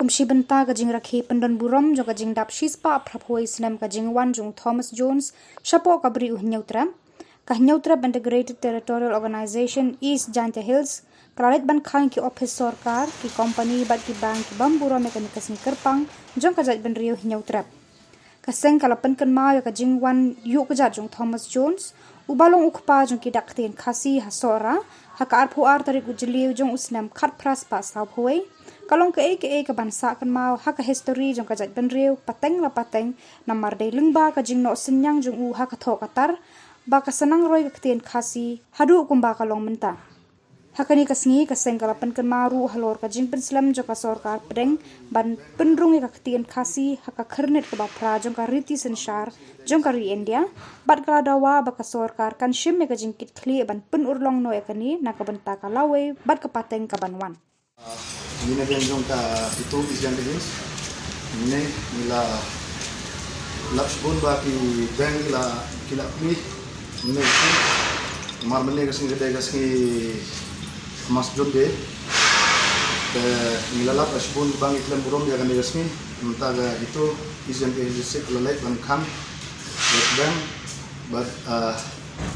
kumshi benta ka jing rakhi pendon burom jo ka jing dap shispa aprapoi sinem ka jing wan jung Thomas Jones shapo kabri uhnyautra ka hnyautra Integrated Territorial Organization East Janta Hills kralet ban khang ki office sarkar ki company bat ki bank ki bamburo mekanikas ni kerpang jong ka jat ben riu hnyautra kaseng kalapan kan ma ka jing wan yu ka jat jung Thomas Jones ubalong ukpa jong ki dakten khasi hasora haka arpu ar tarik ujliu jong usnam khat pras pa saw huai kalong ke ban sa kan mau haka history jong ka jat ben riu pateng la pateng namar de lungba ka jing no senyang jong u haka tho katar ba ka sanang roi ka ten khasi hadu kumba kalong menta hakani kasngi kaseng kalapan kan maru halor ka jing penslam jo ka sarkar preng ban penrung ka ten khasi haka kharnet ka ba pra jong ka riti sanshar jong ka ri India bat ka dawa ba ka sarkar kan shim me ka jing kit khli ban pen urlong no ekani na ka banta ka lawe bat ka pateng ka banwan Ini dia jong ka itu isyan jenis ini mila lapsbon ba ki bank la kila mi ini mar mene kasing gede kasing mas jonde mila lapsbon bank iklan burom dia kan kasing mentaga itu isyan jenis lalai ban kan bank but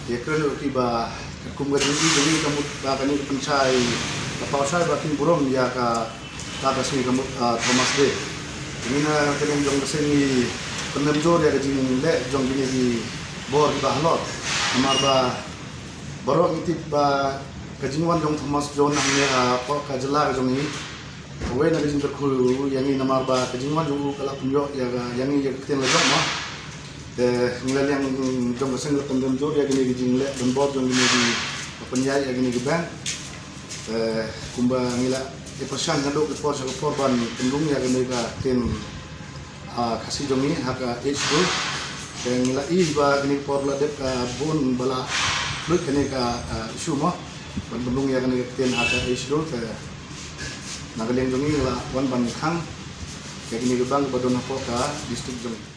ya keren ki ba kumga jadi kamu ba kan ni pencai kapausan bakin burom ya ka kasih kamu Thomas de ini na kalian jong kesini penemjor ya kajing le jong gini di bor di bahlot amar ba borok itu ba kajingwan jong Thomas John namanya kok kajela jong ini we na kajing berkulu yang ini namar ba kajingwan jong kala punyo ya yang ini ketian le jong mah ngilal yang jong kesini penemjor ya gini kajing le dan bor jong gini di penyai ya gini di bank kumba ngila ipasyan ngado ke pos ke korban pendung ya kene ka tin kasih jongi haka h2 ngila i ba kene por la dep ka bon bala lut kene ka isu mo pendung ya kene tin haka h2 ke nagaleng jongi la wan ban khang kene ke bang badon ko ka district jongi